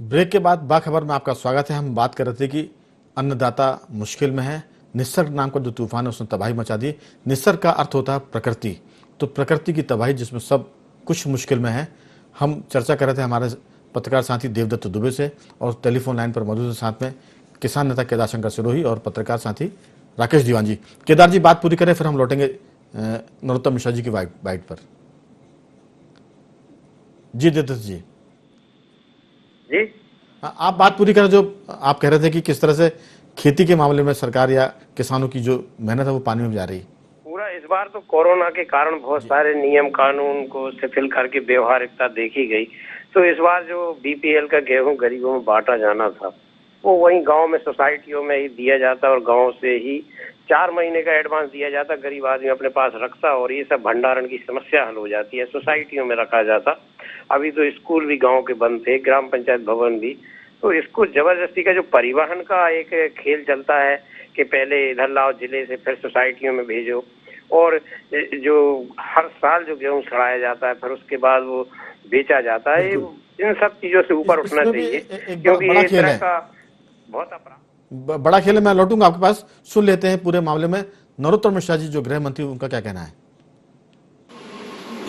Break के बाद बाखबर में आपका स्वागत है। हम बात कर रहे थे कि अन्नदाता मुश्किल में है। निसर्ग नाम का जो तूफान है उसने तबाही मचा दी। निसर्ग का अर्थ होता है प्रकृति, तो प्रकृति की तबाही जिसमें सब कुछ मुश्किल में है। हम चर्चा कर रहे थे हमारे पत्रकार साथी देवदत्त दुबे से, और टेलीफोन लाइन पर मौजूद है साथ में किसान नेता केदार शंकर सिरोही और पत्रकार साथी राकेश दीवान जी। केदार जी बात पूरी करें, फिर हम लौटेंगे नरोत्तम मिश्रा जी की बाइट पर। जी देवदत्त जी जी आप बात पूरी करें। जो आप कह रहे थे कि किस तरह से खेती के मामले में सरकार या किसानों की जो मेहनत है वो पानी में जा रही है। पूरा इस बार तो कोरोना के कारण बहुत सारे नियम कानून को शिथिल करके व्यवहारिकता देखी गई। तो इस बार जो बीपीएल का गेहूं गरीबों में बांटा जाना था वो वहीं गांव में सोसाइटियों में ही दिया जाता और गांव से ही 4 महीने का एडवांस दिया जाता, गरीब आदमी अपने पास रखता और ये सब भंडारण की समस्या हल हो जाती है। सोसाइटियों में रखा जाता। अभी तो स्कूल भी गांव के बंद थे, ग्राम पंचायत भवन भी। तो इसको जबरदस्ती का जो परिवहन का एक खेल चलता है कि पहले इधर लाओ जिले से, फिर सोसाइटियों में भेजो, और जो हर साल जो गेहूं सड़ाया जाता है फिर उसके बाद वो बेचा जाता है। इन सब चीजों से ऊपर उठना चाहिए, क्योंकि ये तरह का बहुत अपराध बड़ा खेल है। मैं लौटूंगा आपके पास, सुन लेते हैं पूरे मामले में नरोत्तम मिश्रा जी जो गृह मंत्री, उनका क्या कहना है।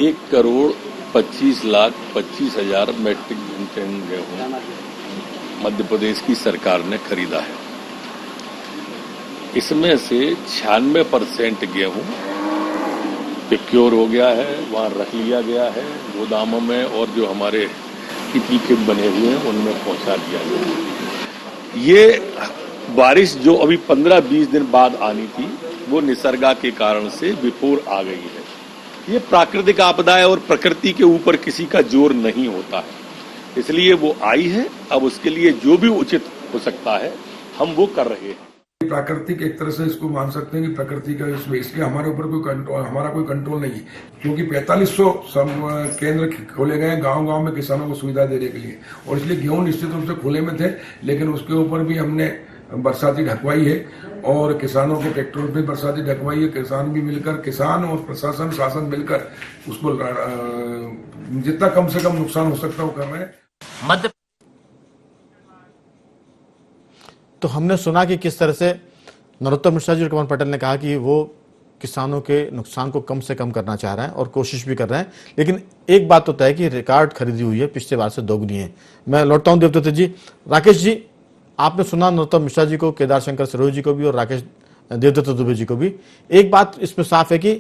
1,25,25,000 मैट्रिक टन गेहूं मध्य प्रदेश की सरकार ने खरीदा है। इसमें से 96% गेहूं प्रोक्योर हो गया है, वहां रख लिया गया है गोदामों में, और जो हमारे पीपी किट बने हुए हैं उनमें पहुंचा दिया गया है। ये बारिश जो अभी 15-20 दिन बाद आनी थी वो निसर्गा के कारण से बिफोर आ गई है। ये प्राकृतिक आपदा है और प्रकृति के ऊपर किसी का जोर नहीं होता है, इसलिए वो आई है। अब उसके लिए जो भी उचित हो सकता है हम वो कर रहे हैं। प्राकृतिक एक तरह से इसको मान सकते हैं कि प्रकृति का इसके हमारे ऊपर कोई कंट्रोल, हमारा कोई कंट्रोल नहीं है, क्योंकि 4500 केंद्र खोले गए हैं गांव-गांव में किसानों को सुविधा देने के लिए, और इसलिए गेहूं निश्चित रूप से खुले में थे, लेकिन उसके ऊपर भी हमने बरसाती ढकवाई है और किसानों के ट्रैक्टरों पे बरसाती ढकवाई है। किसान भी मिलकर, किसान और प्रशासन शासन मिलकर उसको जितना कम से कम नुकसान हो सकता है वो कर रहे हैं। तो हमने सुना कि किस तरह से नरोत्तम मिश्रा जी और कमल पटेल ने कहा कि वो किसानों के नुकसान को कम से कम करना चाह रहे हैं और कोशिश भी कर रहे हैं, लेकिन एक बात तो तय है कि रिकॉर्ड खरीदी हुई है, पिछले बार से दोगुनी है। मैं लौटता हूं देवदत्त जी। राकेश जी, आपने सुना नरोत्तम मिश्रा जी को, केदार शंकर सिरोही जी को भी और राकेश देवदत्त दुबे जी को भी। एक बात इसमें साफ है कि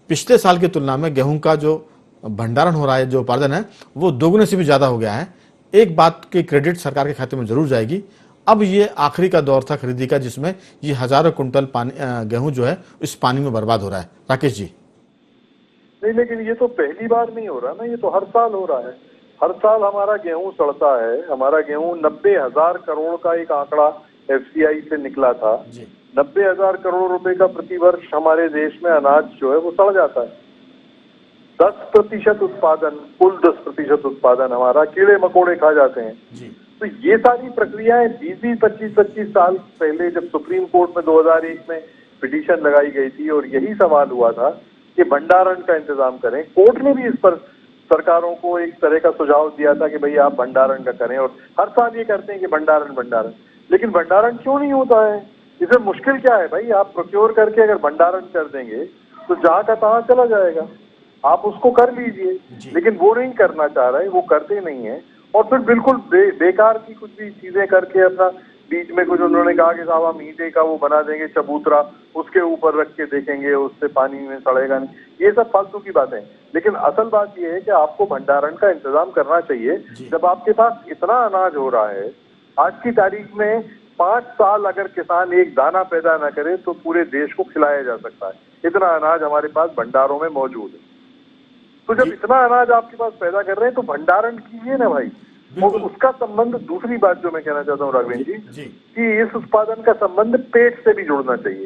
पिछले साल की तुलना में गेहूं का जो भंडारण हो रहा है, जो उत्पादन है, वो दोगुने से भी ज्यादा हो गया है। एक बात की क्रेडिट सरकार के खाते में जरूर जाएगी। अब ये आखिरी का दौर था खरीदी का, जिसमें ये हजारों कुंटल गेहूं जो है इस पानी में बर्बाद हो रहा है। राकेश जी नहीं, लेकिन ये तो पहली बार नहीं हो रहा ना, ये तो हर साल हो रहा है। हर साल हमारा गेहूं सड़ता है। हमारा गेहूं 90,000 करोड़ का एक आंकड़ा एफसीआई से निकला था। 90,000 करोड़ रुपए का प्रतिवर्ष हमारे देश में अनाज जो है वो सड़ जाता है। 10% उत्पादन, कुल 10% उत्पादन हमारा कीड़े मकोड़े खा जाते हैं। तो ये सारी प्रक्रियाएं 20-25 साल पहले जब सुप्रीम कोर्ट में 2001 में पिटीशन लगाई गई थी और यही सवाल हुआ था कि भंडारण का इंतजाम करें, कोर्ट ने भी इस पर सरकारों को एक तरह का सुझाव दिया था कि भाई आप भंडारण का करें, और हर साल ये करते हैं कि भंडारण, लेकिन भंडारण क्यों नहीं होता है? इसमें मुश्किल क्या है भाई? आप प्रोक्योर करके अगर भंडारण कर देंगे तो जहां का तहां चला जाएगा, आप उसको कर लीजिए, लेकिन वो नहीं करना चाह रहे, वो करते नहीं है, और फिर बिल्कुल बेकार की कुछ भी चीजें करके अपना बीच में कुछ उन्होंने कहा कि साहब हम ईंटे का वो बना देंगे चबूतरा, उसके ऊपर रख के देखेंगे उससे पानी में सड़ेगा नहीं। ये सब फालतू की बातें। लेकिन असल बात ये है कि आपको भंडारण का इंतजाम करना चाहिए। जब आपके पास इतना अनाज हो रहा है, आज की तारीख में 5 साल अगर किसान एक दाना पैदा न करे तो पूरे देश को खिलाया जा सकता है। इतना अनाज हमारे पास भंडारों में मौजूद है। तो जब इतना अनाज आपके पास पैदा कर रहे हैं तो भंडारण कीजिए ना भाई। और उसका संबंध, दूसरी बात जो मैं कहना चाहता हूँ राघवेंद्र जी, कि इस उत्पादन का संबंध पेट से भी जुड़ना चाहिए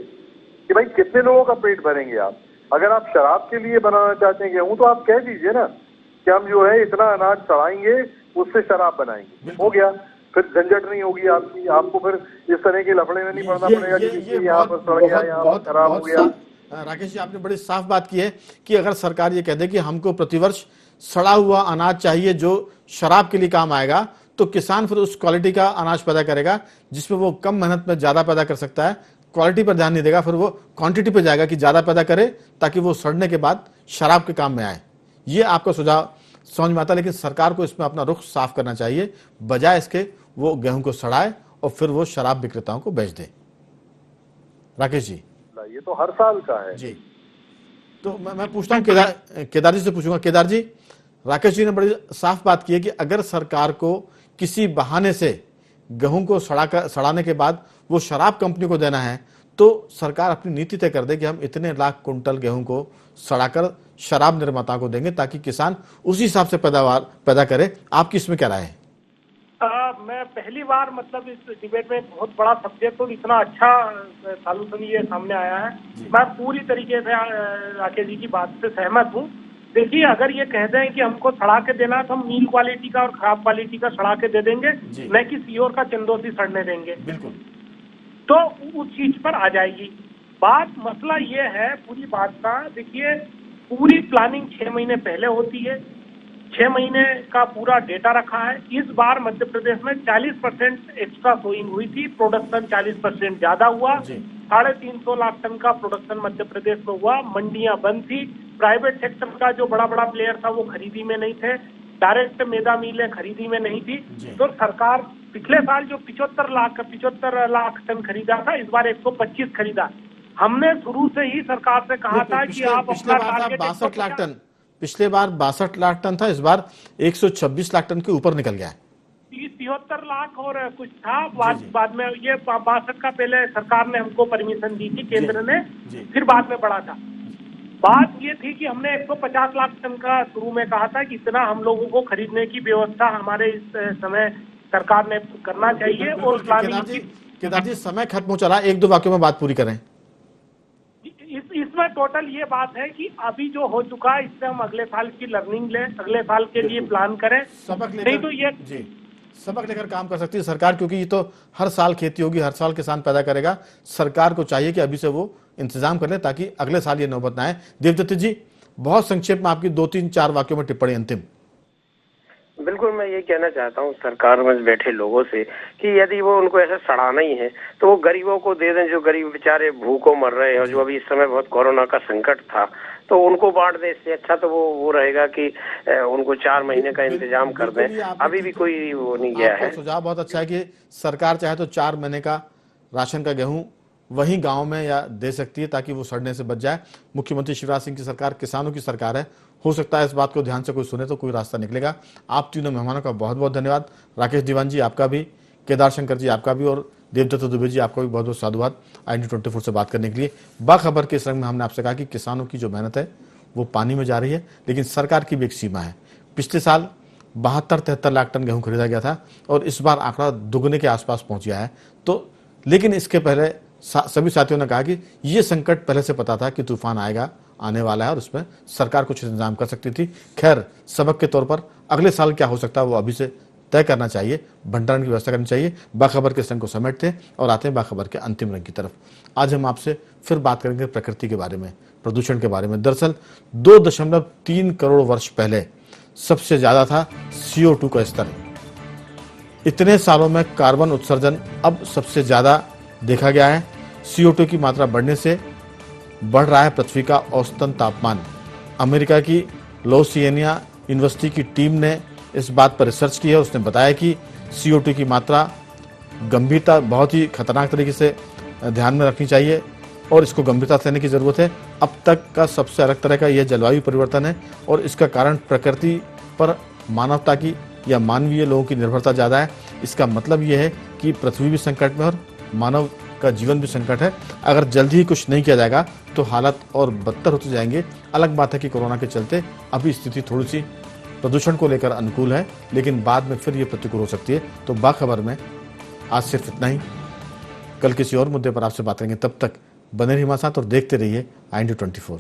कि भाई कितने लोगों का पेट भरेंगे आप। अगर आप शराब के लिए बनाना चाहते हैं गेहूं तो आप कह दीजिए ना कि हम जो है इतना अनाज सड़ाएंगे, उससे शराब बनाएंगे, हो गया। फिर झंझट नहीं होगी आपकी, आपको फिर इस तरह के लफड़े में नहीं पड़ना पड़ेगा कि यहाँ पर सड़ गया, यहाँ पर खराब हो गया। राकेश जी, आपने बड़ी साफ बात की है कि अगर सरकार ये कह दे कि हमको प्रतिवर्ष सड़ा हुआ अनाज चाहिए जो शराब के लिए काम आएगा, तो किसान फिर उस क्वालिटी का अनाज पैदा करेगा जिसमें वो कम मेहनत में ज़्यादा पैदा कर सकता है। क्वालिटी पर ध्यान नहीं देगा, फिर वो क्वांटिटी पे जाएगा कि ज़्यादा पैदा करे ताकि वो सड़ने के बाद शराब के काम में आए। ये आपका सुझाव समझ में आता है, लेकिन सरकार को इसमें अपना रुख साफ करना चाहिए, बजाय इसके वो गेहूं को सड़ाए और फिर वो शराब विक्रेताओं को बेच दे। राकेश जी, ये तो हर साल का है जी। तो मैं पूछता हूँ केदार जी से पूछूंगा। केदार जी, राकेश जी ने बड़ी साफ बात की है कि अगर सरकार को किसी बहाने से गेहूं को सड़ाने के बाद वो शराब कंपनी को देना है तो सरकार अपनी नीति तय कर दे कि हम इतने लाख कुंटल गेहूं को सड़ाकर शराब निर्माताओं को देंगे ताकि किसान उसी हिसाब से पैदावार पैदा करे। आपकी इसमें क्या राय है? मैं पहली बार मतलब इस डिबेट में बहुत बड़ा सब्जेक्ट और इतना अच्छा सॉल्यूशन ये सामने आया है। मैं पूरी तरीके से राकेश जी की बात से सहमत हूँ। देखिए, अगर ये कह दें कि हमको सड़ा के देना है तो हम नील क्वालिटी का और खराब क्वालिटी का सड़ा के दे देंगे, न कि सीओर का चंदोसी सड़ने देंगे। बिल्कुल। तो उस चीज पर आ जाएगी बात। मसला ये है पूरी बात का, देखिए पूरी प्लानिंग 6 महीने पहले होती है, 6 महीने का पूरा डेटा रखा है। इस बार मध्य प्रदेश में 40% एक्स्ट्रा सोइंग हुई थी, प्रोडक्शन 40% ज्यादा हुआ। 350 लाख टन का प्रोडक्शन मध्य प्रदेश में हुआ। मंडियां बंद थी, प्राइवेट सेक्टर का जो बड़ा बड़ा प्लेयर था वो खरीदी में नहीं थे, डायरेक्ट मैदा मिलें खरीदी में नहीं थी। तो सरकार पिछले साल जो 75 लाख टन खरीदा था, इस बार 125 खरीदा। हमने शुरू से ही सरकार से कहा था कि आप अपना टारगेट 62 लाख टन, पिछले बार 62 लाख टन था, इस बार 126 लाख टन के ऊपर निकल गया है। 73 लाख और कुछ था बाद में। ये 62 का पहले सरकार ने हमको परमिशन दी थी, केंद्र ने, फिर बाद में बढ़ा था। बात ये थी कि हमने 150 लाख टन का शुरू में कहा था कि इतना हम लोगों को खरीदने की व्यवस्था हमारे इस समय सरकार ने करना चाहिए। और केदार जी, समय खत्म हो चला, 1-2 वाक्यों में बात पूरी करें। इसमें टोटल ये बात है कि अभी जो हो चुका है इससे हम अगले साल की लर्निंग लें, अगले साल के लिए प्लान करें, सबक लेकर, नहीं तो ये सबक लेकर काम कर सकती है सरकार, क्योंकि ये तो हर साल खेती होगी, हर साल किसान पैदा करेगा। सरकार को चाहिए कि अभी से वो इंतजाम कर ले ताकि अगले साल ये नौबत ना आए। देवदत्त जी, बहुत संक्षेप में आपकी 2-3-4 वाक्यों में टिप्पणी अंतिम। बिल्कुल, मैं ये कहना चाहता हूँ सरकार में बैठे लोगों से कि यदि वो उनको ऐसा सड़ाना ही है तो वो गरीबों को दे दें, जो गरीब बेचारे भूखों मर रहे हैं और जो अभी इस समय बहुत कोरोना का संकट था तो उनको बांट दे। इससे अच्छा तो वो रहेगा कि उनको 4 महीने का इंतजाम कर दें। अभी भी कोई वो नहीं गया है। सुझाव बहुत अच्छा है कि सरकार चाहे तो 4 महीने का राशन का गेहूं वहीं गांव में या दे सकती है ताकि वो सड़ने से बच जाए। मुख्यमंत्री शिवराज सिंह की सरकार किसानों की सरकार है, हो सकता है इस बात को ध्यान से कोई सुने तो कोई रास्ता निकलेगा। आप तीनों मेहमानों का बहुत बहुत धन्यवाद। राकेश दीवान जी आपका भी, केदार शंकर जी आपका भी, और देवदत्त दुबे जी आपका भी बहुत बहुत साधुवाद IND24 से बात करने के लिए। बाखबर के इस रंग में हमने आपसे कहा कि किसानों की जो मेहनत है वो पानी में जा रही है, लेकिन सरकार की भी एक सीमा है। पिछले साल 72-73 लाख टन गेहूं खरीदा गया था और इस बार आंकड़ा दुगने के आसपास पहुंच गया है। तो लेकिन इसके पहले सभी साथियों ने कहा कि ये संकट पहले से पता था कि तूफान आएगा, आने वाला है और उसमें सरकार कुछ इंतजाम कर सकती थी। खैर, सबक के तौर पर अगले साल क्या हो सकता है वो अभी से तय करना चाहिए, भंडारण की व्यवस्था करनी चाहिए। बाखबर के संग को समेटते और आते हैं बाखबर के अंतिम रंग की तरफ। आज हम आपसे फिर बात करेंगे प्रकृति के बारे में, प्रदूषण के बारे में। दरअसल 2.3 करोड़ वर्ष पहले सबसे ज्यादा था CO2 का स्तर। इतने सालों में कार्बन उत्सर्जन अब सबसे ज्यादा देखा गया है। CO2 की मात्रा बढ़ने से बढ़ रहा है पृथ्वी का औसतन तापमान। अमेरिका की लुइसियाना यूनिवर्सिटी की टीम ने इस बात पर रिसर्च की है। उसने बताया कि CO2 की मात्रा गंभीरता बहुत ही खतरनाक तरीके से ध्यान में रखनी चाहिए और इसको गंभीरता से लेने की जरूरत है। अब तक का सबसे अलग तरह का यह जलवायु परिवर्तन है और इसका कारण प्रकृति पर मानवता की या मानवीय लोगों की निर्भरता ज़्यादा है। इसका मतलब यह है कि पृथ्वी भी संकट में और मानव का जीवन भी संकट है। अगर जल्दी ही कुछ नहीं किया जाएगा तो हालात और बदतर होते जाएंगे। अलग बात है कि कोरोना के चलते अभी स्थिति थोड़ी सी प्रदूषण को लेकर अनुकूल है, लेकिन बाद में फिर ये प्रतिकूल हो सकती है। तो बाखबर में आज सिर्फ इतना ही। कल किसी और मुद्दे पर आपसे बात करेंगे। तब तक बने रहिए हमारे साथ और देखते रहिए IND24।